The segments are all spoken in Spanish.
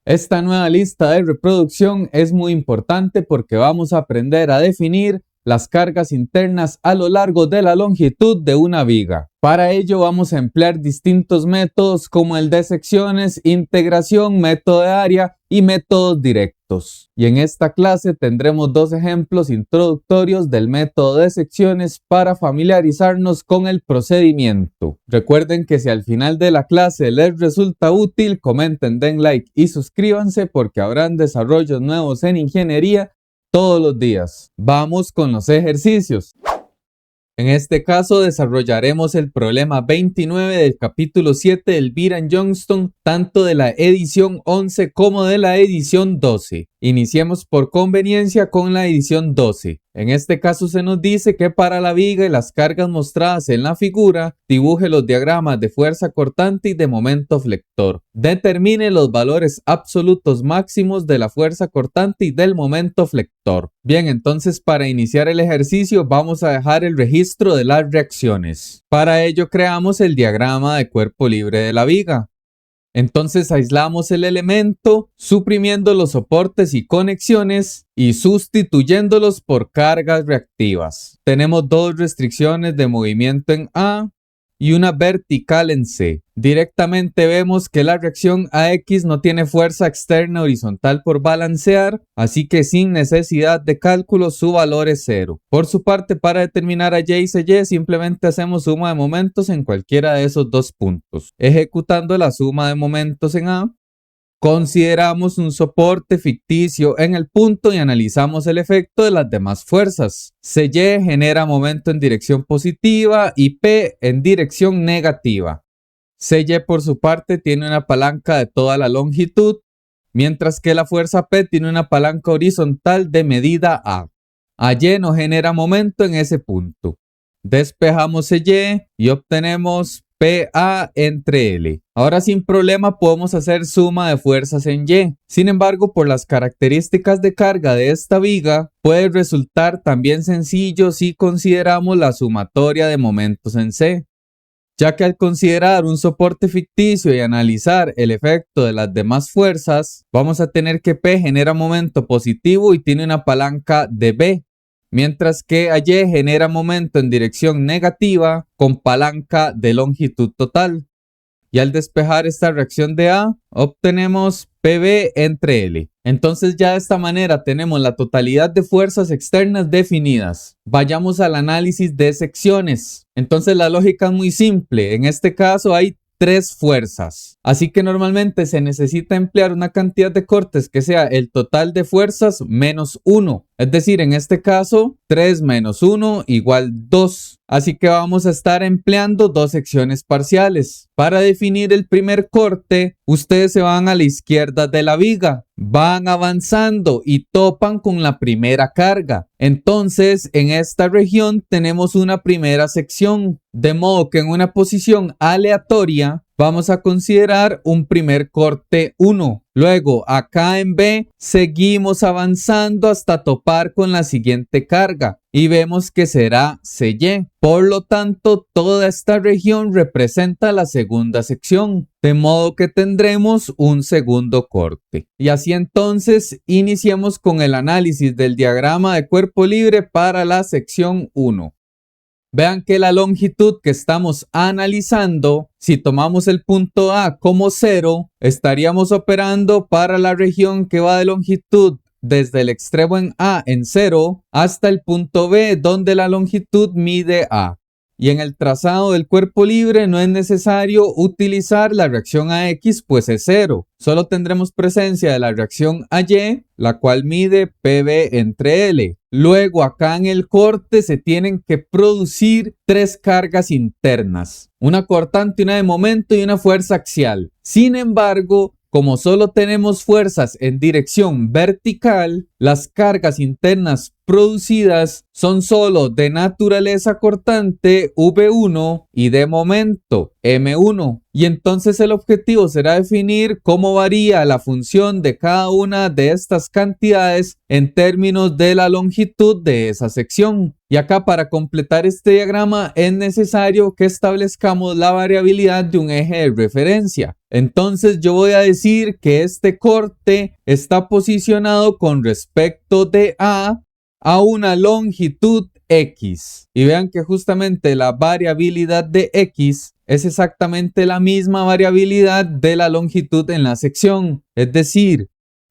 Esta nueva lista de reproducción es muy importante porque vamos a aprender a definir las cargas internas a lo largo de la longitud de una viga. Para ello vamos a emplear distintos métodos como el de secciones, integración, método de área y métodos directos. Y en esta clase tendremos dos ejemplos introductorios del método de secciones para familiarizarnos con el procedimiento. Recuerden que si al final de la clase les resulta útil, comenten, den like y suscríbanse porque habrán desarrollos nuevos en ingeniería todos los días. Vamos con los ejercicios. En este caso desarrollaremos el problema 29 del capítulo 7 del Beer&Johnston, tanto de la edición 11 como de la edición 12. Iniciemos por conveniencia con la edición 12. En este caso se nos dice que para la viga y las cargas mostradas en la figura, dibuje los diagramas de fuerza cortante y de momento flector. Determine los valores absolutos máximos de la fuerza cortante y del momento flector. Bien, entonces para iniciar el ejercicio vamos a dejar el registro de las reacciones. Para ello creamos el diagrama de cuerpo libre de la viga. Entonces aislamos el elemento, suprimiendo los soportes y conexiones y sustituyéndolos por cargas reactivas. Tenemos dos restricciones de movimiento en A y una vertical en C. Directamente vemos que la reacción AX no tiene fuerza externa horizontal por balancear, así que sin necesidad de cálculo su valor es 0. Por su parte, para determinar a Y y CY simplemente hacemos suma de momentos en cualquiera de esos dos puntos. Ejecutando la suma de momentos en A, consideramos un soporte ficticio en el punto y analizamos el efecto de las demás fuerzas. CY genera momento en dirección positiva y P en dirección negativa. CY por su parte tiene una palanca de toda la longitud, mientras que la fuerza P tiene una palanca horizontal de medida A. AY no genera momento en ese punto. Despejamos CY y obtenemos PA entre L. Ahora sin problema podemos hacer suma de fuerzas en Y. Sin embargo, por las características de carga de esta viga, puede resultar también sencillo si consideramos la sumatoria de momentos en C, ya que al considerar un soporte ficticio y analizar el efecto de las demás fuerzas, vamos a tener que P genera momento positivo y tiene una palanca de B, mientras que Y genera momento en dirección negativa con palanca de longitud total. Y al despejar esta reacción de A, obtenemos PB entre L. Entonces ya de esta manera tenemos la totalidad de fuerzas externas definidas. Vayamos al análisis de secciones. Entonces la lógica es muy simple. En este caso hay tres fuerzas. Así que normalmente se necesita emplear una cantidad de cortes que sea el total de fuerzas menos 1. Es decir, en este caso, 3 menos 1 igual 2. Así que vamos a estar empleando dos secciones parciales. Para definir el primer corte, ustedes se van a la izquierda de la viga. Van avanzando y topan con la primera carga. Entonces, en esta región tenemos una primera sección. De modo que en una posición aleatoria, vamos a considerar un primer corte 1. Luego, acá en B, seguimos avanzando hasta topar con la siguiente carga y vemos que será CY. Por lo tanto, toda esta región representa la segunda sección, de modo que tendremos un segundo corte. Y así entonces, iniciemos con el análisis del diagrama de cuerpo libre para la sección 1. Vean que la longitud que estamos analizando, si tomamos el punto A como 0, estaríamos operando para la región que va de longitud desde el extremo en A en 0 hasta el punto B donde la longitud mide A. Y en el trazado del cuerpo libre no es necesario utilizar la reacción AX, pues es 0. Solo tendremos presencia de la reacción AY, la cual mide PB entre L. Luego acá en el corte se tienen que producir tres cargas internas, una cortante, una de momento y una fuerza axial. Sin embargo, como solo tenemos fuerzas en dirección vertical, las cargas internas producidas son solo de naturaleza cortante V1 y de momento M1. Y entonces el objetivo será definir cómo varía la función de cada una de estas cantidades en términos de la longitud de esa sección. Y acá, para completar este diagrama, es necesario que establezcamos la variabilidad de un eje de referencia. Entonces yo voy a decir que este corte está posicionado con respecto de A una longitud X. Y vean que justamente la variabilidad de X es exactamente la misma variabilidad de la longitud en la sección. Es decir,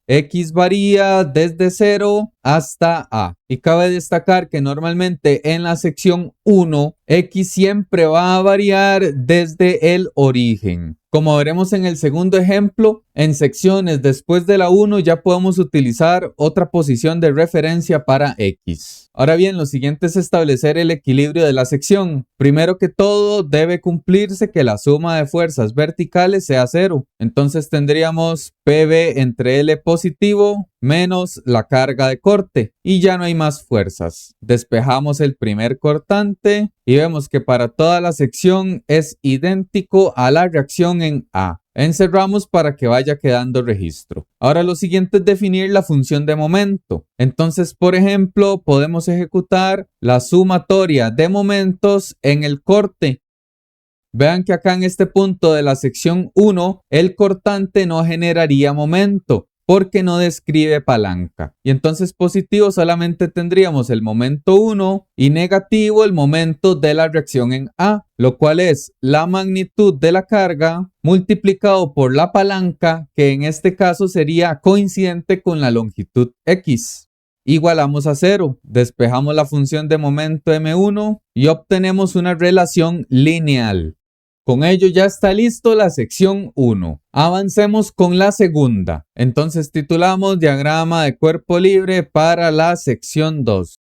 X varía desde 0 hasta A. Y cabe destacar que normalmente en la sección 1, X siempre va a variar desde el origen. Como veremos en el segundo ejemplo, en secciones después de la 1 ya podemos utilizar otra posición de referencia para X. Ahora bien, lo siguiente es establecer el equilibrio de la sección. Primero que todo, debe cumplirse que la suma de fuerzas verticales sea 0. Entonces tendríamos PB entre L positivo menos la carga de corte y ya no hay más fuerzas. Despejamos el primer cortante y vemos que para toda la sección es idéntico a la reacción en A. Encerramos para que vaya quedando registro. Ahora lo siguiente es definir la función de momento. Entonces, por ejemplo, podemos ejecutar la sumatoria de momentos en el corte. Vean que acá en este punto de la sección 1, el cortante no generaría momento porque no describe palanca. Y entonces positivo solamente tendríamos el momento 1 y negativo el momento de la reacción en A, lo cual es la magnitud de la carga multiplicado por la palanca, que en este caso sería coincidente con la longitud X. Igualamos a 0, despejamos la función de momento M1 y obtenemos una relación lineal. Con ello ya está listo la sección 1. Avancemos con la segunda. Entonces titulamos diagrama de cuerpo libre para la sección 2.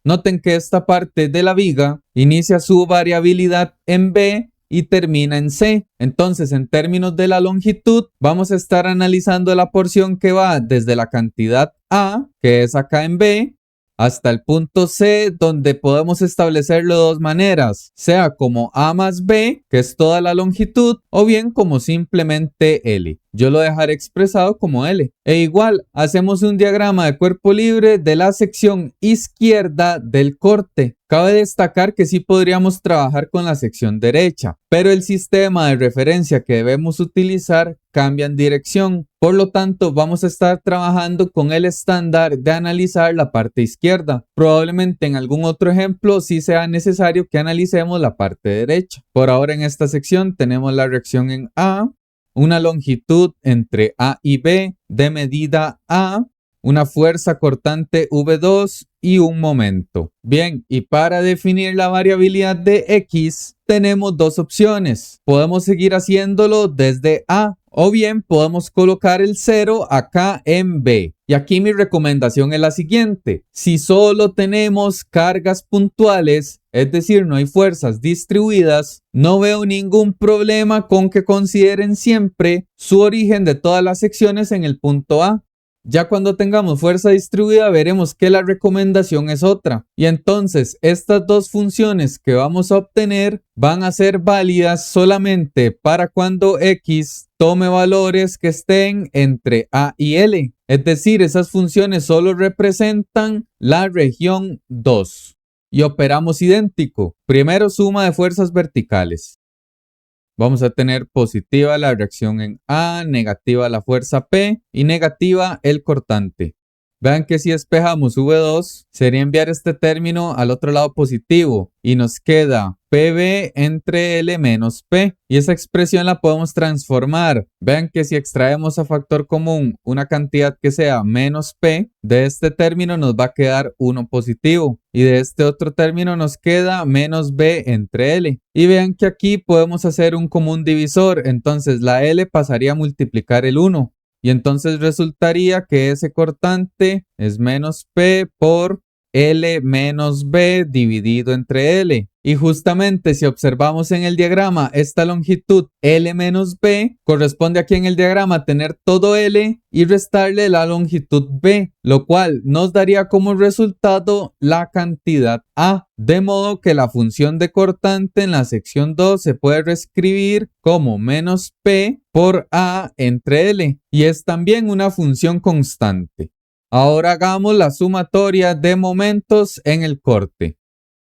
Noten que esta parte de la viga inicia su variabilidad en B y termina en C. Entonces, en términos de la longitud, vamos a estar analizando la porción que va desde la cantidad A, que es acá en B, hasta el punto C, donde podemos establecerlo de dos maneras, sea como A más B, que es toda la longitud, o bien como simplemente L. Yo lo dejaré expresado como L. E igual, hacemos un diagrama de cuerpo libre de la sección izquierda del corte. Cabe destacar que sí podríamos trabajar con la sección derecha, pero el sistema de referencia que debemos utilizar cambia en dirección. Por lo tanto, vamos a estar trabajando con el estándar de analizar la parte izquierda. Probablemente en algún otro ejemplo sí sea necesario que analicemos la parte derecha. Por ahora en esta sección tenemos la reacción en A, una longitud entre A y B de medida A, una fuerza cortante V2 y un momento. Bien, y para definir la variabilidad de X tenemos dos opciones. Podemos seguir haciéndolo desde A o bien podemos colocar el 0 acá en B. Y aquí mi recomendación es la siguiente. Si solo tenemos cargas puntuales, es decir, no hay fuerzas distribuidas, no veo ningún problema con que consideren siempre su origen de todas las secciones en el punto A. Ya cuando tengamos fuerza distribuida veremos que la recomendación es otra. Y entonces estas dos funciones que vamos a obtener van a ser válidas solamente para cuando X tome valores que estén entre A y L. Es decir, esas funciones solo representan la región 2. Y operamos idéntico. Primero suma de fuerzas verticales. Vamos a tener positiva la reacción en A, negativa la fuerza P y negativa el cortante. Vean que si despejamos V2, sería enviar este término al otro lado positivo y nos queda PB entre L menos P. Y esa expresión la podemos transformar. Vean que si extraemos a factor común una cantidad que sea menos P, de este término nos va a quedar 1 positivo. Y de este otro término nos queda menos B entre L. Y vean que aquí podemos hacer un común divisor. Entonces la L pasaría a multiplicar el 1. Y entonces resultaría que ese cortante es menos P por L menos B dividido entre L. Y justamente si observamos en el diagrama esta longitud L menos B, corresponde aquí en el diagrama tener todo L y restarle la longitud B, lo cual nos daría como resultado la cantidad A. De modo que la función de cortante en la sección 2 se puede reescribir como menos P por A entre L y es también una función constante. Ahora hagamos la sumatoria de momentos en el corte.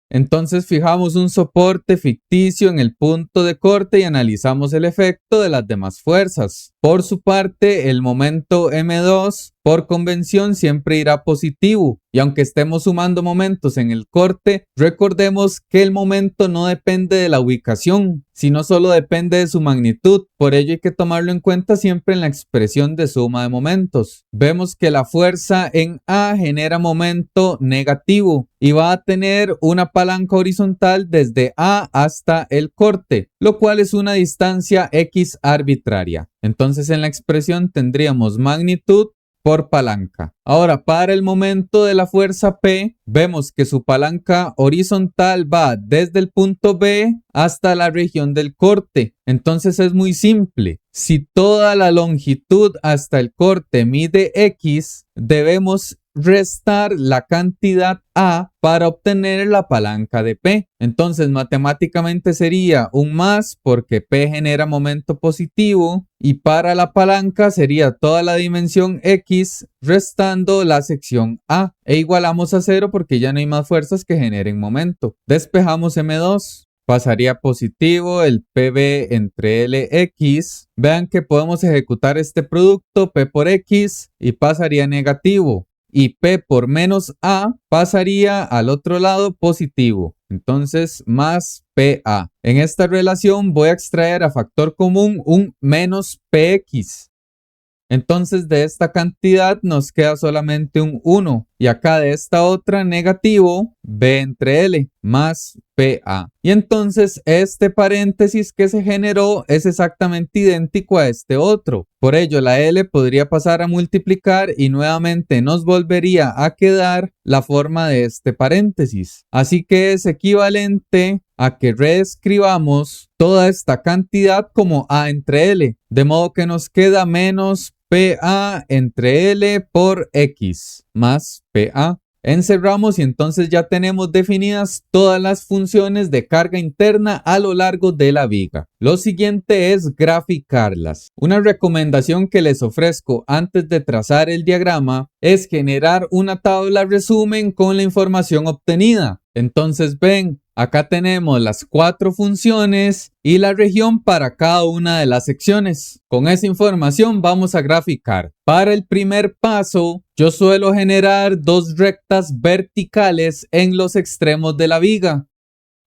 Entonces fijamos un soporte ficticio en el punto de corte y analizamos el efecto de las demás fuerzas. Por su parte, el momento M2 por convención siempre irá positivo y aunque estemos sumando momentos en el corte, recordemos que el momento no depende de la ubicación, sino solo depende de su magnitud. Por ello hay que tomarlo en cuenta siempre en la expresión de suma de momentos. Vemos que la fuerza en A genera momento negativo y va a tener una palanca horizontal desde A hasta el corte, lo cual es una distancia X arbitraria. Entonces en la expresión tendríamos magnitud por palanca. Ahora, para el momento de la fuerza P, vemos que su palanca horizontal va desde el punto B hasta la región del corte. Entonces es muy simple. Si toda la longitud hasta el corte mide X, debemos restar la cantidad A para obtener la palanca de P. Entonces matemáticamente sería un más porque P genera momento positivo y para la palanca sería toda la dimensión X restando la sección A e igualamos a 0 porque ya no hay más fuerzas que generen momento. Despejamos M2. Pasaría positivo el PB entre LX. Vean que podemos ejecutar este producto P por X y pasaría negativo. Y P por menos A pasaría al otro lado positivo. Entonces, más PA. En esta relación voy a extraer a factor común un menos PX. Entonces de esta cantidad nos queda solamente un 1 y acá de esta otra negativo B entre L más PA. Y entonces este paréntesis que se generó es exactamente idéntico a este otro. Por ello la L podría pasar a multiplicar y nuevamente nos volvería a quedar la forma de este paréntesis. Así que es equivalente a que reescribamos toda esta cantidad como A entre L. De modo que nos queda menos PA entre L por X más PA. Encerramos y entonces ya tenemos definidas todas las funciones de carga interna a lo largo de la viga. Lo siguiente es graficarlas. Una recomendación que les ofrezco antes de trazar el diagrama es generar una tabla resumen con la información obtenida. Entonces ven, acá tenemos las 4 funciones y la región para cada una de las secciones. Con esa información vamos a graficar. Para el primer paso, yo suelo generar 2 rectas verticales en los extremos de la viga.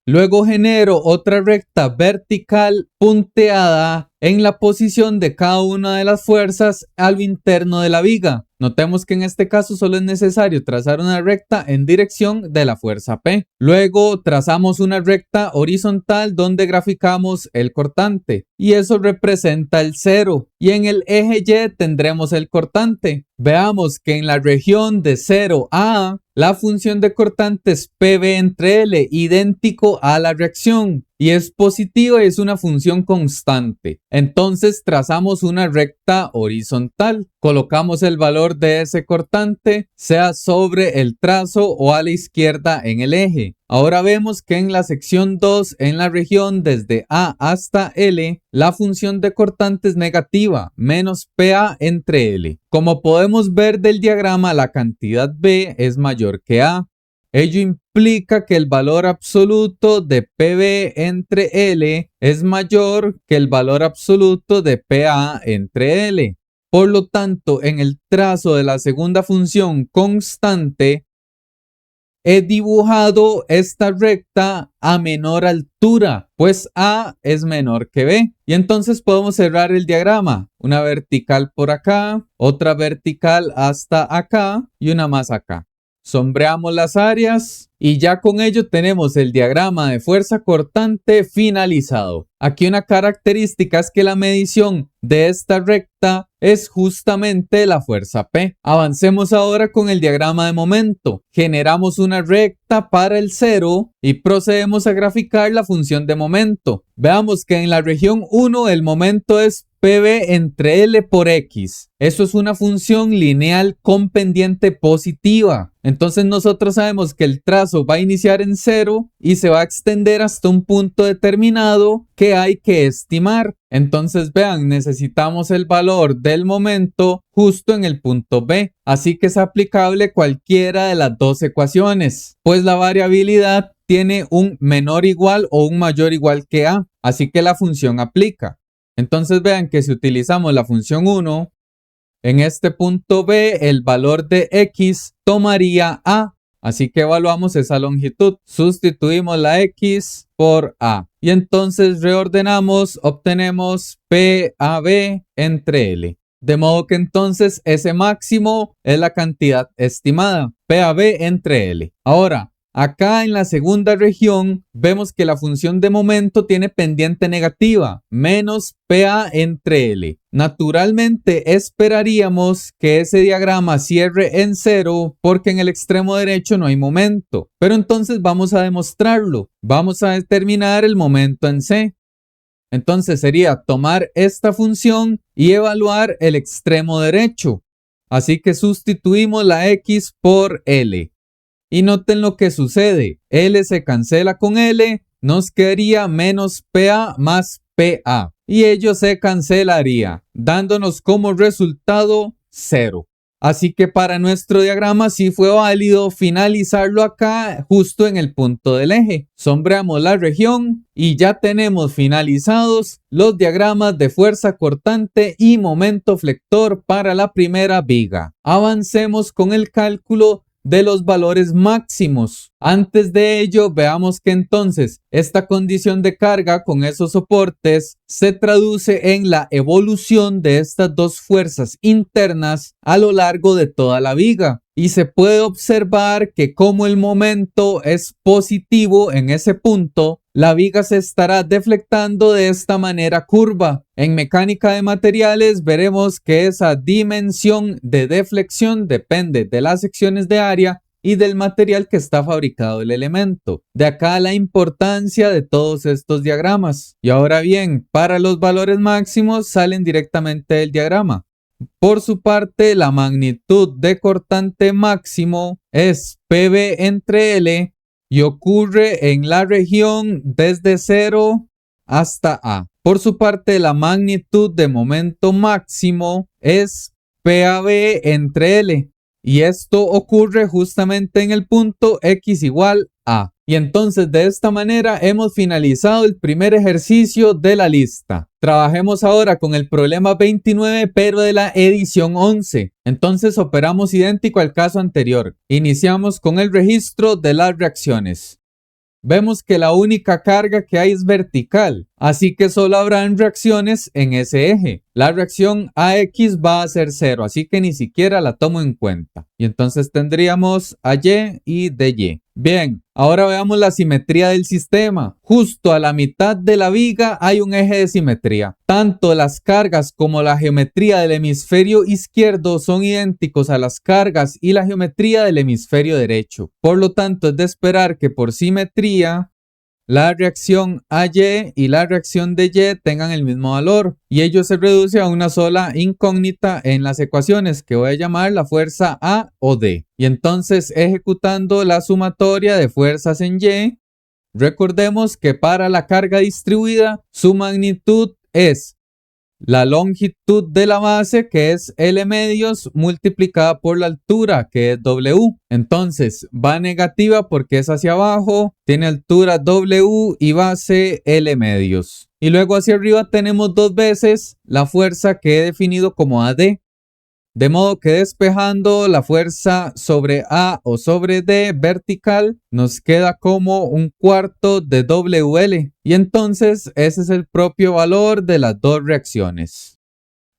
Luego genero otra recta vertical punteada en la posición de cada una de las fuerzas a lo interno de la viga. Notemos que en este caso solo es necesario trazar una recta en dirección de la fuerza P. Luego trazamos una recta horizontal donde graficamos el cortante y eso representa el 0. Y en el eje Y tendremos el cortante. Veamos que en la región de 0 a A, la función de cortante es PB entre L, idéntico a la reacción. Y es positiva y es una función constante. Entonces trazamos una recta horizontal. Colocamos el valor de ese cortante, sea sobre el trazo o a la izquierda en el eje. Ahora vemos que en la sección 2, en la región desde A hasta L, la función de cortante es negativa, menos PA entre L. Como podemos ver del diagrama, la cantidad B es mayor que A. Ello implica que el valor absoluto de PB entre L es mayor que el valor absoluto de PA entre L. Por lo tanto, en el trazo de la segunda función constante, he dibujado esta recta a menor altura, pues A es menor que B. Y entonces podemos cerrar el diagrama. Una vertical por acá, otra vertical hasta acá y una más acá. Sombreamos las áreas y ya con ello tenemos el diagrama de fuerza cortante finalizado. Aquí una característica es que la medición de esta recta es justamente la fuerza P. Avancemos ahora con el diagrama de momento. Generamos una recta para el 0 y procedemos a graficar la función de momento. Veamos que en la región 1 el momento es PB entre L por X. Eso es una función lineal con pendiente positiva. Entonces nosotros sabemos que el trazo va a iniciar en 0 y se va a extender hasta un punto determinado que hay que estimar. Entonces vean, necesitamos el valor del momento justo en el punto B. Así que es aplicable cualquiera de las dos ecuaciones, pues la variabilidad tiene un menor igual o un mayor igual que A. Así que la función aplica. Entonces vean que si utilizamos la función 1, en este punto B el valor de X tomaría A. Así que evaluamos esa longitud. Sustituimos la X por A. Y entonces reordenamos, obtenemos PAB entre L. De modo que entonces ese máximo es la cantidad estimada, PAB entre L. Ahora, acá en la segunda región vemos que la función de momento tiene pendiente negativa, menos PA entre L. Naturalmente esperaríamos que ese diagrama cierre en 0 porque en el extremo derecho no hay momento. Pero entonces vamos a demostrarlo. Vamos a determinar el momento en C. Entonces sería tomar esta función y evaluar el extremo derecho. Así que sustituimos la X por L. Y noten lo que sucede. L se cancela con L, nos quedaría menos PA más PA. Y ello se cancelaría, dándonos como resultado 0. Así que para nuestro diagrama sí fue válido finalizarlo acá justo en el punto del eje. Sombreamos la región y ya tenemos finalizados los diagramas de fuerza cortante y momento flector para la primera viga. Avancemos con el cálculo de los valores máximos. Antes de ello, veamos que entonces esta condición de carga con esos soportes se traduce en la evolución de estas dos fuerzas internas a lo largo de toda la viga. Y se puede observar que como el momento es positivo en ese punto, la viga se estará deflectando de esta manera curva. En mecánica de materiales veremos que esa dimensión de deflexión depende de las secciones de área y del material que está fabricado el elemento. De acá la importancia de todos estos diagramas. Y ahora bien, para los valores máximos salen directamente del diagrama. Por su parte, la magnitud de cortante máximo es PB entre L y ocurre en la región desde 0 hasta A. Por su parte, la magnitud de momento máximo es PAB entre L y esto ocurre justamente en el punto X igual A. Y entonces de esta manera hemos finalizado el primer ejercicio de la lista. Trabajemos ahora con el problema 29 pero de la edición 11. Entonces operamos idéntico al caso anterior. Iniciamos con el registro de las reacciones. Vemos que la única carga que hay es vertical, así que solo habrán reacciones en ese eje. La reacción AX va a ser 0, así que ni siquiera la tomo en cuenta. Y entonces tendríamos AY y DY. Bien, ahora veamos la simetría del sistema. Justo a la mitad de la viga hay un eje de simetría. Tanto las cargas como la geometría del hemisferio izquierdo son idénticos a las cargas y la geometría del hemisferio derecho. Por lo tanto, es de esperar que por simetría la reacción AY y la reacción DY tengan el mismo valor y ello se reduce a una sola incógnita en las ecuaciones que voy a llamar la fuerza A o D. Y entonces ejecutando la sumatoria de fuerzas en Y, recordemos que para la carga distribuida su magnitud es la longitud de la base, que es L medios, multiplicada por la altura, que es W. Entonces va negativa porque es hacia abajo, tiene altura W y base L medios. Y luego hacia arriba tenemos dos veces la fuerza que he definido como AD. De modo que despejando la fuerza sobre A o sobre D vertical nos queda como un cuarto de WL y entonces ese es el propio valor de las dos reacciones.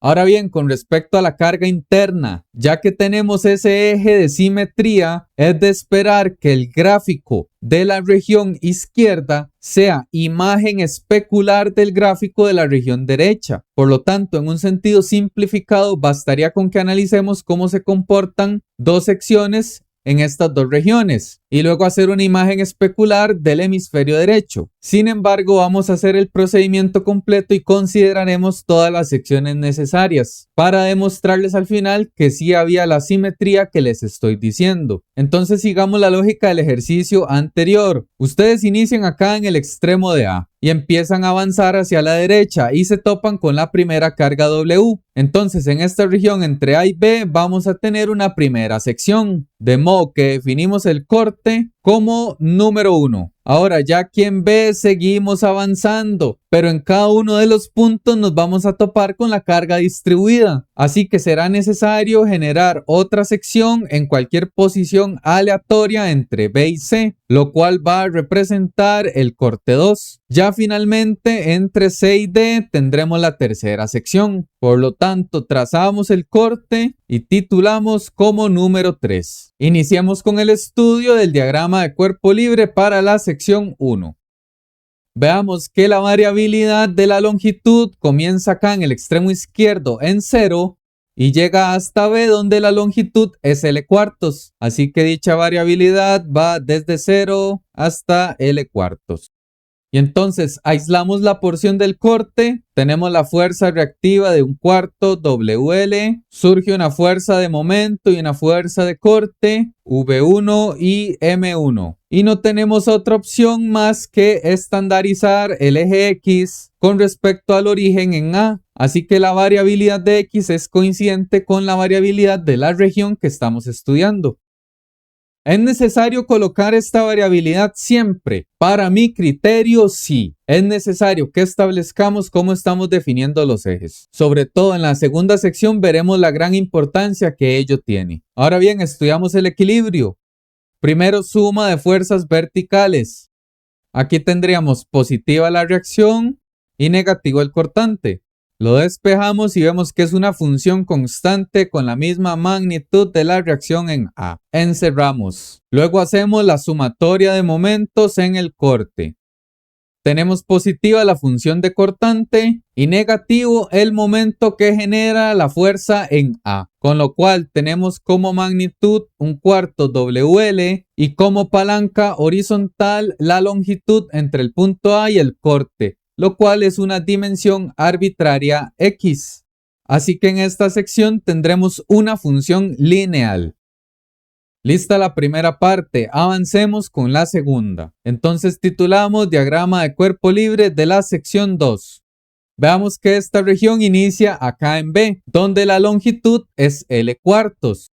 Ahora bien, con respecto a la carga interna, ya que tenemos ese eje de simetría, es de esperar que el gráfico de la región izquierda sea imagen especular del gráfico de la región derecha. Por lo tanto, en un sentido simplificado, bastaría con que analicemos cómo se comportan dos secciones en estas dos regiones y luego hacer una imagen especular del hemisferio derecho. Sin embargo, vamos a hacer el procedimiento completo y consideraremos todas las secciones necesarias para demostrarles al final que sí había la simetría que les estoy diciendo. Entonces sigamos la lógica del ejercicio anterior. Ustedes inician acá en el extremo de A y empiezan a avanzar hacia la derecha y se topan con la primera carga W. Entonces en esta región entre A y B vamos a tener una primera sección, de modo que definimos el corte como número 1. Ahora ya aquí en B seguimos avanzando, pero en cada uno de los puntos nos vamos a topar con la carga distribuida. Así que será necesario generar otra sección en cualquier posición aleatoria entre B y C, lo cual va a representar el corte 2. Ya finalmente entre C y D tendremos la tercera sección. Por lo tanto, trazamos el corte y titulamos como número 3. Iniciamos con el estudio del diagrama de cuerpo libre para la sección 1. Veamos que la variabilidad de la longitud comienza acá en el extremo izquierdo en 0 y llega hasta B donde la longitud es L cuartos. Así que dicha variabilidad va desde 0 hasta L cuartos. Y entonces aislamos la porción del corte, tenemos la fuerza reactiva de 1/4 WL, surge una fuerza de momento y una fuerza de corte V1 y M1. Y no tenemos otra opción más que estandarizar el eje X con respecto al origen en A. Así que la variabilidad de X es coincidente con la variabilidad de la región que estamos estudiando. ¿Es necesario colocar esta variabilidad siempre? Para mi criterio, sí. Es necesario que establezcamos cómo estamos definiendo los ejes. Sobre todo en la segunda sección veremos la gran importancia que ello tiene. Ahora bien, estudiamos el equilibrio. Primero, suma de fuerzas verticales. Aquí tendríamos positiva la reacción y negativo el cortante. Lo despejamos y vemos que es una función constante con la misma magnitud de la reacción en A. Encerramos. Luego hacemos la sumatoria de momentos en el corte. Tenemos positiva la función de cortante y negativo el momento que genera la fuerza en A. Con lo cual tenemos como magnitud 1/4 WL y como palanca horizontal la longitud entre el punto A y el corte, lo cual es una dimensión arbitraria X. Así que en esta sección tendremos una función lineal. Lista la primera parte, avancemos con la segunda. Entonces titulamos diagrama de cuerpo libre de la sección 2. Veamos que esta región inicia acá en B, donde la longitud es L cuartos.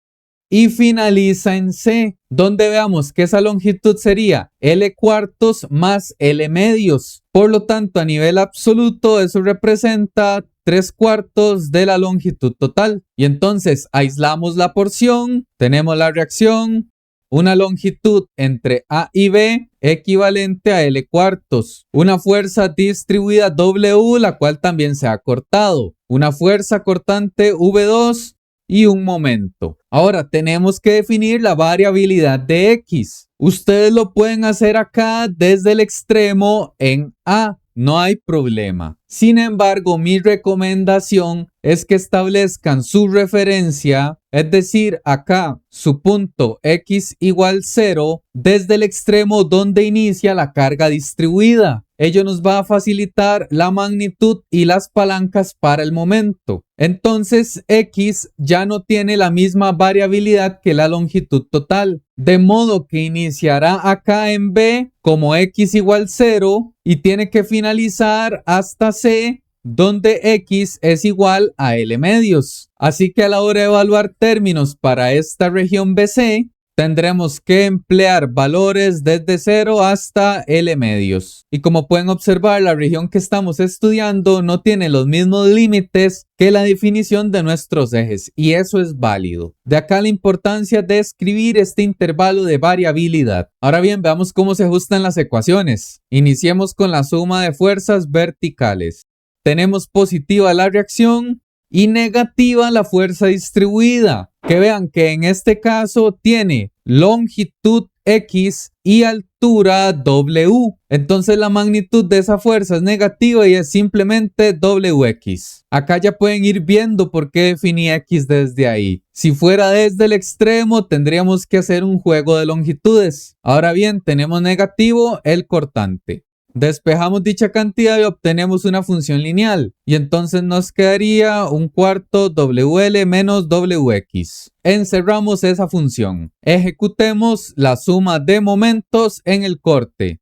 Y finaliza en C, donde veamos que esa longitud sería L cuartos más L medios. Por lo tanto, a nivel absoluto, eso representa 3/4 de la longitud total. Y entonces aislamos la porción, tenemos la reacción, una longitud entre A y B equivalente a L cuartos, una fuerza distribuida W, la cual también se ha cortado, una fuerza cortante V2 y un momento. Ahora tenemos que definir la variabilidad de X. Ustedes lo pueden hacer acá desde el extremo en A. No hay problema. Sin embargo, mi recomendación es que establezcan su referencia, es decir, acá su punto X igual 0 desde el extremo donde inicia la carga distribuida. Ello nos va a facilitar la magnitud y las palancas para el momento. Entonces, X ya no tiene la misma variabilidad que la longitud total. De modo que iniciará acá en B como X igual 0 y tiene que finalizar hasta C, donde X es igual a L medios. Así que a la hora de evaluar términos para esta región BC, tendremos que emplear valores desde 0 hasta L medios. Y como pueden observar, la región que estamos estudiando no tiene los mismos límites que la definición de nuestros ejes, y eso es válido. De acá la importancia de escribir este intervalo de variabilidad. Ahora bien, veamos cómo se ajustan las ecuaciones. Iniciemos con la suma de fuerzas verticales. Tenemos positiva la reacción y negativa la fuerza distribuida, que vean que en este caso tiene longitud X y altura W. Entonces la magnitud de esa fuerza es negativa y es simplemente WX. Acá ya pueden ir viendo por qué definí X desde ahí. Si fuera desde el extremo tendríamos que hacer un juego de longitudes. Ahora bien, tenemos negativo el cortante. Despejamos dicha cantidad y obtenemos una función lineal. Y entonces nos quedaría un cuarto WL menos WX. Encerramos esa función. Ejecutemos la suma de momentos en el corte.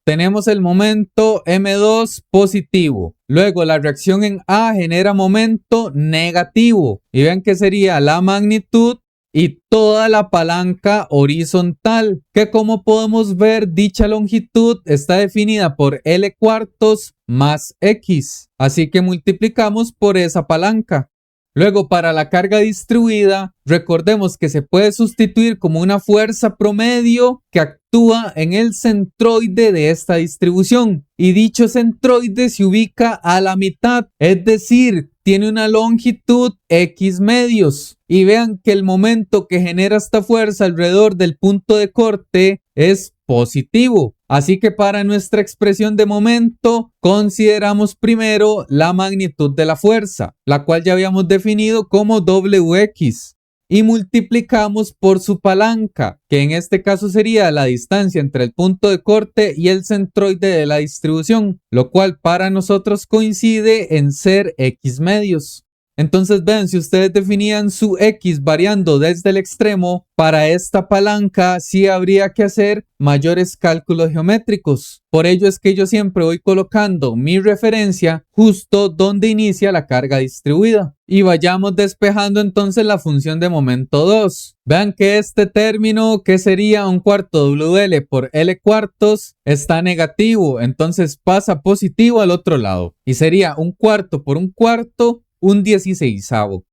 Tenemos el momento M2 positivo. Luego la reacción en A genera momento negativo. Y vean que sería la magnitud y toda la palanca horizontal, que como podemos ver, dicha longitud está definida por L cuartos más X. Así que multiplicamos por esa palanca. Luego, para la carga distribuida, recordemos que se puede sustituir como una fuerza promedio que actúa en el centroide de esta distribución. Y dicho centroide se ubica a la mitad, es decir, tiene una longitud X medios. Y vean que el momento que genera esta fuerza alrededor del punto de corte es positivo. Así que para nuestra expresión de momento, consideramos primero la magnitud de la fuerza, la cual ya habíamos definido como WX. Y multiplicamos por su palanca, que en este caso sería la distancia entre el punto de corte y el centroide de la distribución, lo cual para nosotros coincide en ser X medios. Entonces vean, si ustedes definían su X variando desde el extremo, para esta palanca sí habría que hacer mayores cálculos geométricos. Por ello es que yo siempre voy colocando mi referencia justo donde inicia la carga distribuida. Y vayamos despejando entonces la función de momento 2. Vean que este término, que sería un cuarto WL por L cuartos, está negativo. Entonces pasa positivo al otro lado. Y sería un cuarto por un cuarto, un 16avo.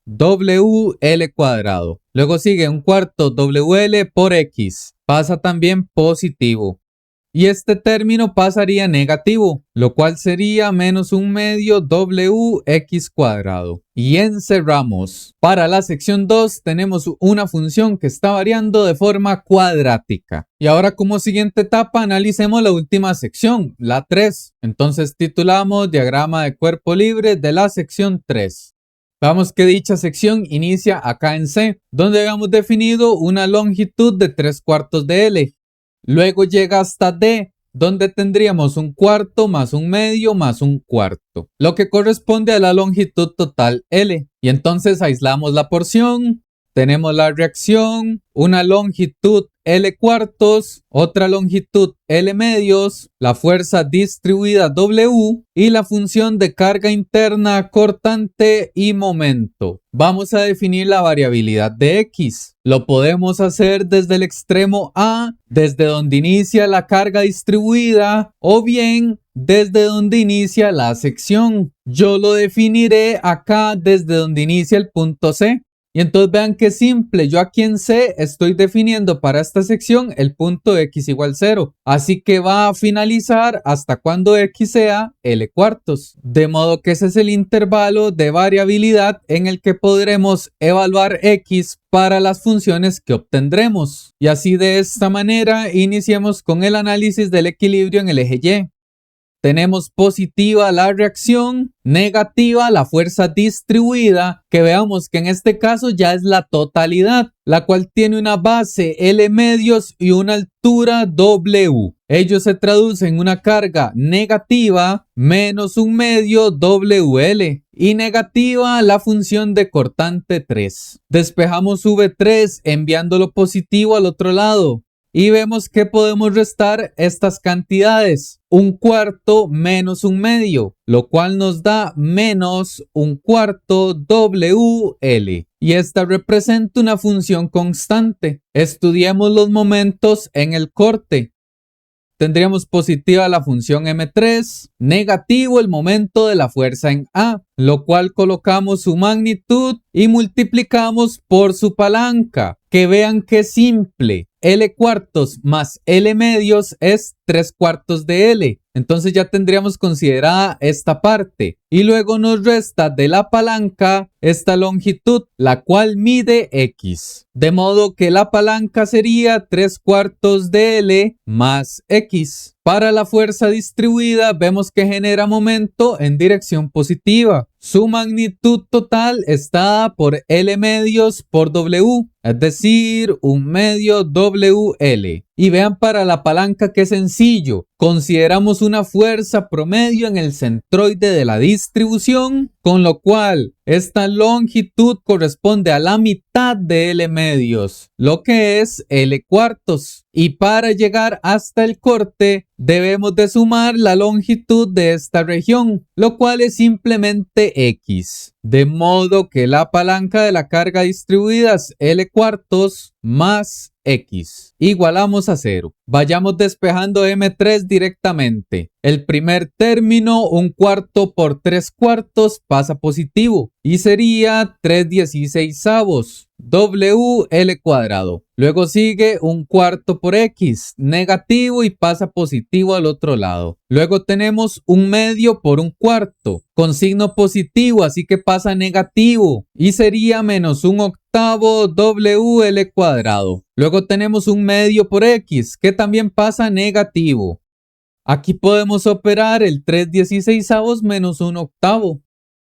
WL cuadrado. Luego sigue un cuarto WL por X. Pasa también positivo. Y este término pasaría negativo, lo cual sería menos un medio WX cuadrado. Y encerramos. Para la sección 2 tenemos una función que está variando de forma cuadrática. Y ahora como siguiente etapa analicemos la última sección, la 3. Entonces titulamos diagrama de cuerpo libre de la sección 3. Vamos que dicha sección inicia acá en C, donde habíamos definido una longitud de 3/4 de L. Luego llega hasta D, donde tendríamos un cuarto más un medio más un cuarto, lo que corresponde a la longitud total L. Y entonces aislamos la porción. Tenemos la reacción, una longitud L cuartos, otra longitud L medios, la fuerza distribuida W y la función de carga interna cortante y momento. Vamos a definir la variabilidad de X. Lo podemos hacer desde el extremo A, desde donde inicia la carga distribuida, o bien desde donde inicia la sección. Yo lo definiré acá desde donde inicia el punto C. Y entonces vean qué simple, yo aquí en C estoy definiendo para esta sección el punto X igual 0. Así que va a finalizar hasta cuando X sea L cuartos. De modo que ese es el intervalo de variabilidad en el que podremos evaluar X para las funciones que obtendremos. Y así de esta manera iniciemos con el análisis del equilibrio en el eje Y. Tenemos positiva la reacción, negativa la fuerza distribuida, que veamos que en este caso ya es la totalidad, la cual tiene una base L medios y una altura W. Ello se traduce en una carga negativa menos un medio WL y negativa la función de cortante 3. Despejamos V3 enviándolo positivo al otro lado. Y vemos que podemos restar estas cantidades. Un cuarto menos un medio, lo cual nos da menos un cuarto WL. Y esta representa una función constante. Estudiemos los momentos en el corte. Tendríamos positiva la función M3, negativo el momento de la fuerza en A, lo cual colocamos su magnitud y multiplicamos por su palanca. Que vean qué simple. L cuartos más L medios es 3/4 de L. Entonces ya tendríamos considerada esta parte. Y luego nos resta de la palanca esta longitud, la cual mide X. De modo que la palanca sería 3/4 de L más X. Para la fuerza distribuida vemos que genera momento en dirección positiva. Su magnitud total está dada por L medios por W, es decir, 1/2 WL. Y vean para la palanca que sencillo. Consideramos una fuerza promedio en el centroide de la distribución, con lo cual esta longitud corresponde a la mitad de L medios, lo que es L cuartos. Y para llegar hasta el corte debemos de sumar la longitud de esta región, lo cual es simplemente X. De modo que la palanca de la carga distribuida es L cuartos más X. Igualamos a 0. Vayamos despejando M3 directamente. El primer término, 1/4 por 3/4, pasa positivo y sería 3/16 WL cuadrado. Luego sigue 1/4 por X, negativo y pasa positivo al otro lado. Luego tenemos 1/2 por 1/4, con signo positivo, así que pasa negativo y sería menos 1/8 WL cuadrado. Luego tenemos 1/2 por X, que también pasa negativo. Aquí podemos operar el 3/16 menos 1/8.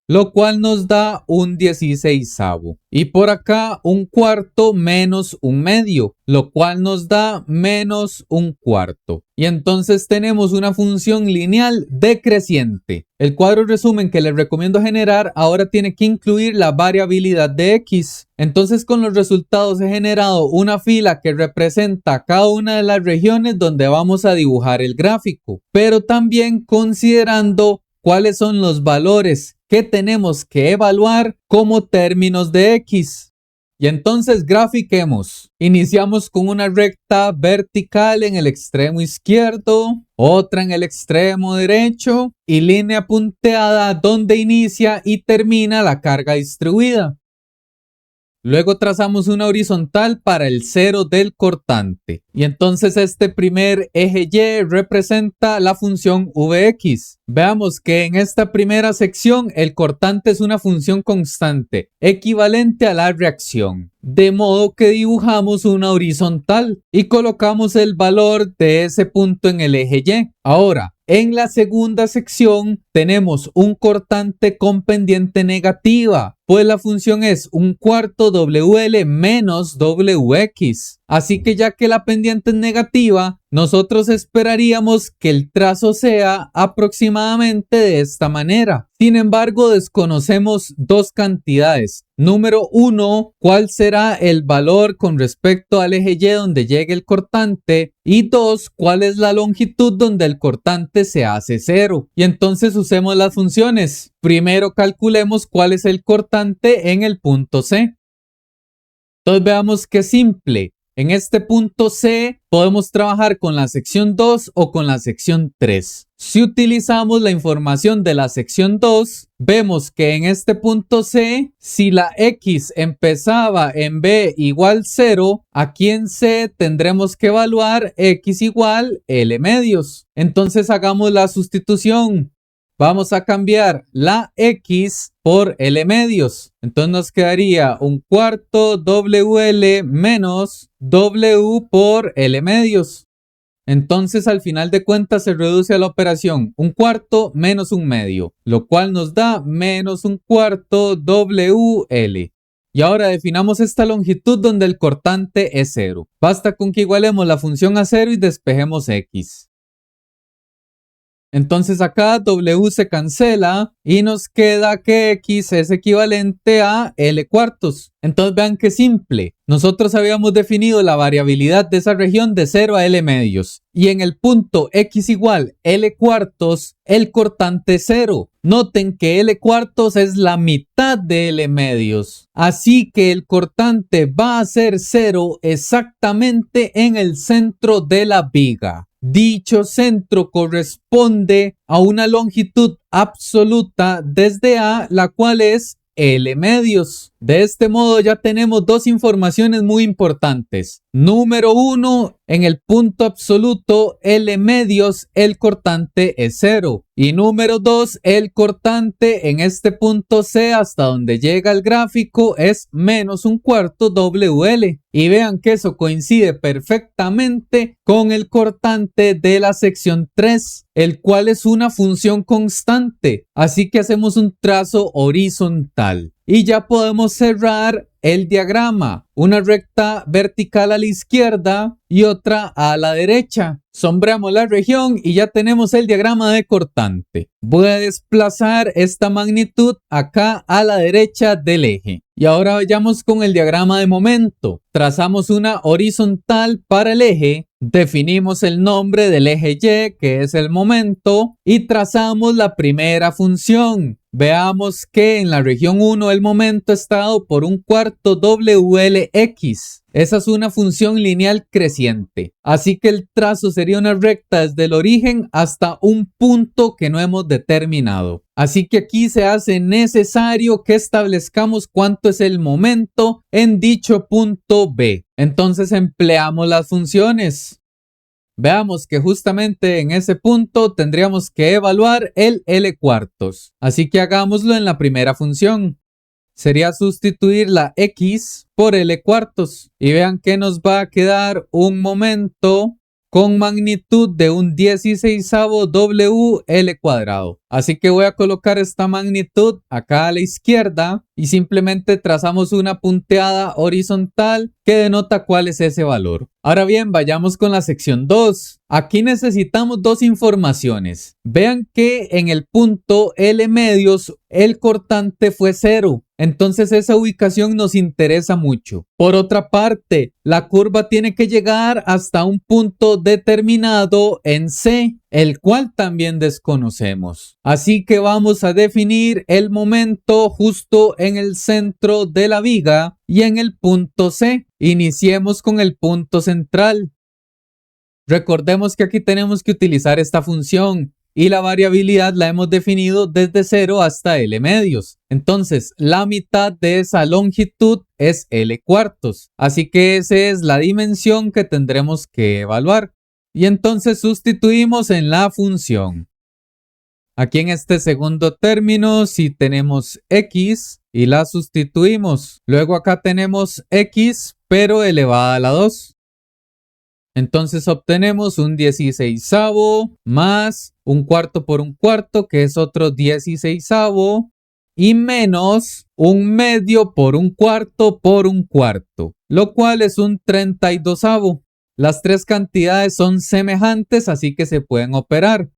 Lo cual nos da 1/16. Y por acá 1/4 menos 1/2, lo cual nos da menos 1/4. Y entonces tenemos una función lineal decreciente. El cuadro resumen que les recomiendo generar ahora tiene que incluir la variabilidad de X. Entonces con los resultados he generado una fila que representa cada una de las regiones donde vamos a dibujar el gráfico, pero también considerando cuáles son los valores que tenemos que evaluar como términos de X. Y entonces grafiquemos. Iniciamos con una recta vertical en el extremo izquierdo, otra en el extremo derecho y línea punteada donde inicia y termina la carga distribuida. Luego trazamos una horizontal para el 0 del cortante. Y entonces este primer eje Y representa la función Vx. Veamos que en esta primera sección el cortante es una función constante, equivalente a la reacción. De modo que dibujamos una horizontal y colocamos el valor de ese punto en el eje Y. Ahora, en la segunda sección tenemos un cortante con pendiente negativa, pues la función es 1/4 WL menos WX. Así que ya que la pendiente es negativa, nosotros esperaríamos que el trazo sea aproximadamente de esta manera. Sin embargo, desconocemos dos cantidades. Número 1, ¿cuál será el valor con respecto al eje Y donde llegue el cortante? Y 2, ¿cuál es la longitud donde el cortante se hace 0? Y entonces usemos las funciones. Primero calculemos cuál es el cortante en el punto C. Entonces veamos qué simple. En este punto C podemos trabajar con la sección 2 o con la sección 3. Si utilizamos la información de la sección 2, vemos que en este punto C, si la X empezaba en B igual 0, aquí en C tendremos que evaluar X igual L medios. Entonces hagamos la sustitución. Vamos a cambiar la X por L medios. Entonces nos quedaría 1/4 WL menos W por L medios. Entonces al final de cuentas se reduce a la operación 1/4 menos 1/2, lo cual nos da menos 1/4 WL. Y ahora definamos esta longitud donde el cortante es 0. Basta con que igualemos la función a 0 y despejemos X. Entonces acá W se cancela y nos queda que X es equivalente a L cuartos. Entonces vean qué simple. Nosotros habíamos definido la variabilidad de esa región de 0 a L medios. Y en el punto X igual L cuartos, el cortante es 0. Noten que L cuartos es la mitad de L medios. Así que el cortante va a ser 0 exactamente en el centro de la viga. Dicho centro corresponde a una longitud absoluta desde A, la cual es L medios. De este modo ya tenemos dos informaciones muy importantes. Número 1, en el punto absoluto L medios el cortante es 0. Y número 2, el cortante en este punto C hasta donde llega el gráfico es menos un cuarto WL. Y vean que eso coincide perfectamente con el cortante de la sección 3, el cual es una función constante. Así que hacemos un trazo horizontal. Y ya podemos cerrar el diagrama, una recta vertical a la izquierda y otra a la derecha. Sombreamos la región y ya tenemos el diagrama de cortante. Voy a desplazar esta magnitud acá a la derecha del eje. Y ahora vayamos con el diagrama de momento. Trazamos una horizontal para el eje, definimos el nombre del eje Y, que es el momento, y trazamos la primera función. Veamos que en la región 1 el momento está dado por un cuarto WLX. Esa es una función lineal creciente. Así que el trazo sería una recta desde el origen hasta un punto que no hemos determinado. Así que aquí se hace necesario que establezcamos cuánto es el momento en dicho punto B. Entonces empleamos las funciones. Veamos que justamente en ese punto tendríamos que evaluar el L cuartos. Así que hagámoslo en la primera función. Sería sustituir la X por L cuartos. Y vean que nos va a quedar un momento con magnitud de un 16avo WL cuadrado. Así que voy a colocar esta magnitud acá a la izquierda y simplemente trazamos una punteada horizontal que denota cuál es ese valor. Ahora bien, vayamos con la sección 2. Aquí necesitamos dos informaciones. Vean que en el punto L medios el cortante fue 0. Entonces esa ubicación nos interesa mucho. Por otra parte, la curva tiene que llegar hasta un punto determinado en C, el cual también desconocemos. Así que vamos a definir el momento justo en el centro de la viga y en el punto C. Iniciemos con el punto central. Recordemos que aquí tenemos que utilizar esta función y la variabilidad la hemos definido desde 0 hasta L medios. Entonces, la mitad de esa longitud es L cuartos. Así que esa es la dimensión que tendremos que evaluar. Y entonces sustituimos en la función. Aquí en este segundo término, si tenemos X y la sustituimos. Luego acá tenemos X, pero elevada a la 2. Entonces obtenemos un 16avo más un cuarto por un cuarto, que es otro 16avo, y menos un medio por un cuarto, lo cual es un 32avo. Las tres cantidades son semejantes, así que se pueden operar.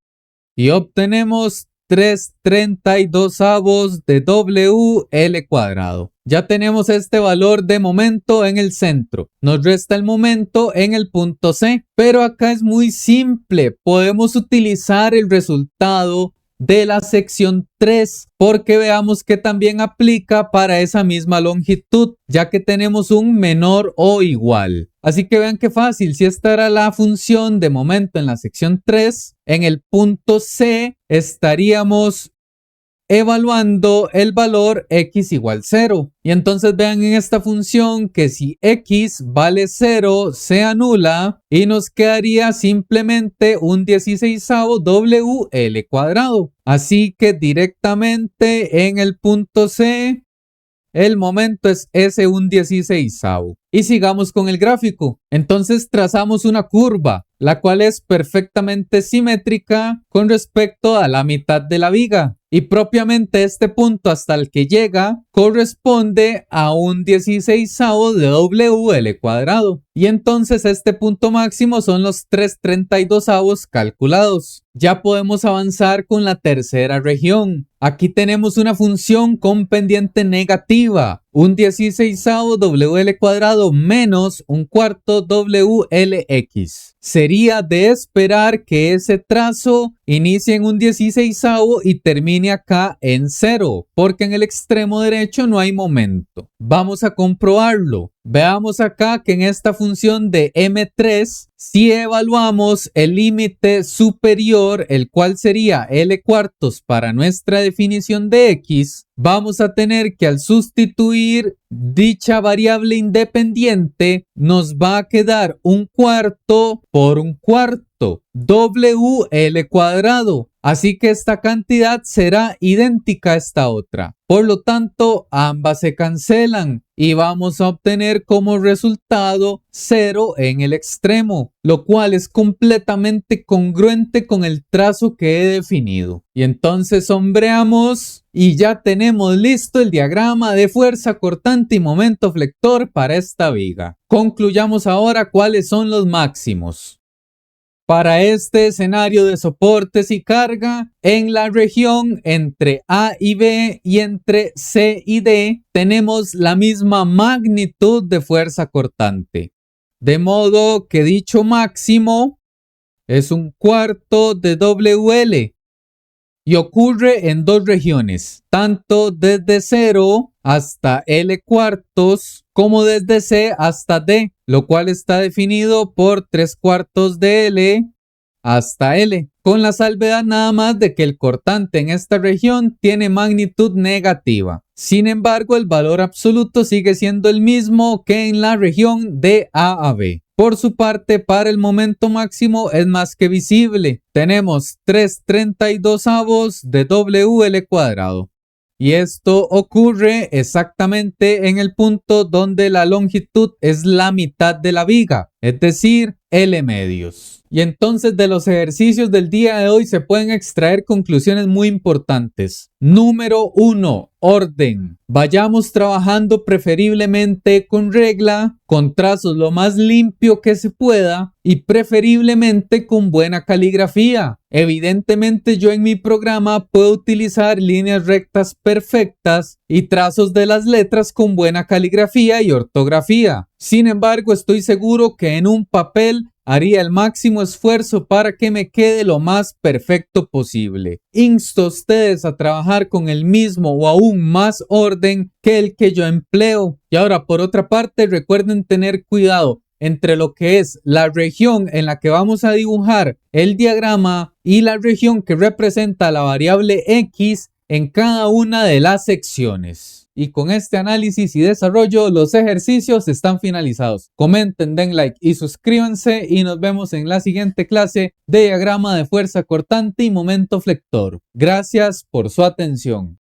Y obtenemos 3 32avos de WL cuadrado. Ya tenemos este valor de momento en el centro. Nos resta el momento en el punto C. Pero acá es muy simple. Podemos utilizar el resultado de la sección 3 porque veamos que también aplica para esa misma longitud, ya que tenemos un menor o igual. Así que vean qué fácil. Si esta era la función de momento en la sección 3, en el punto C estaríamos evaluando el valor x igual 0. Y entonces vean en esta función que si x vale 0 se anula y nos quedaría simplemente un 16avo WL cuadrado. Así que directamente en el punto C el momento es ese un 16avo. Y sigamos con el gráfico. Entonces trazamos una curva, la cual es perfectamente simétrica con respecto a la mitad de la viga. Y propiamente este punto hasta el que llega corresponde a un 16avo de WL cuadrado. Y entonces este punto máximo son los 3 32avos calculados. Ya podemos avanzar con la tercera región. Aquí tenemos una función con pendiente negativa. Un 16avo WL cuadrado menos un cuarto WLX. Sería de esperar que ese trazo inicie en un 16avo y termine acá en 0, porque en el extremo derecho no hay momento. Vamos a comprobarlo. Veamos acá que en esta función de M3 Si evaluamos el límite superior, el cual sería L cuartos para nuestra definición de X, vamos a tener que al sustituir dicha variable independiente, nos va a quedar un cuarto por un cuarto, WL cuadrado. Así que esta cantidad será idéntica a esta otra. Por lo tanto, ambas se cancelan y vamos a obtener como resultado 0 en el extremo, lo cual es completamente congruente con el trazo que he definido. Y entonces sombreamos y ya tenemos listo el diagrama de fuerza cortante y momento flector para esta viga. Concluyamos ahora cuáles son los máximos. Para este escenario de soportes y carga, en la región entre A y B y entre C y D, tenemos la misma magnitud de fuerza cortante. De modo que dicho máximo es un cuarto de WL y ocurre en dos regiones, tanto desde 0 hasta L cuartos como desde C hasta D, lo cual está definido por 3 cuartos de L hasta L, con la salvedad nada más de que el cortante en esta región tiene magnitud negativa. Sin embargo, el valor absoluto sigue siendo el mismo que en la región de A a B. Por su parte, para el momento máximo es más que visible. Tenemos 3/32 de WL cuadrado. Y esto ocurre exactamente en el punto donde la longitud es la mitad de la viga, es decir, L medios. Y entonces de los ejercicios del día de hoy se pueden extraer conclusiones muy importantes. Número 1. Orden. Vayamos trabajando preferiblemente con regla, con trazos lo más limpio que se pueda y preferiblemente con buena caligrafía. Evidentemente yo en mi programa puedo utilizar líneas rectas perfectas y trazos de las letras con buena caligrafía y ortografía. Sin embargo, estoy seguro que en un papel haría el máximo esfuerzo para que me quede lo más perfecto posible. Insto a ustedes a trabajar con el mismo o aún más orden que el que yo empleo. Y ahora, por otra parte, recuerden tener cuidado entre lo que es la región en la que vamos a dibujar el diagrama y la región que representa la variable X en cada una de las secciones. Y con este análisis y desarrollo, los ejercicios están finalizados. Comenten, den like y suscríbanse y nos vemos en la siguiente clase de diagrama de fuerza cortante y momento flector. Gracias por su atención.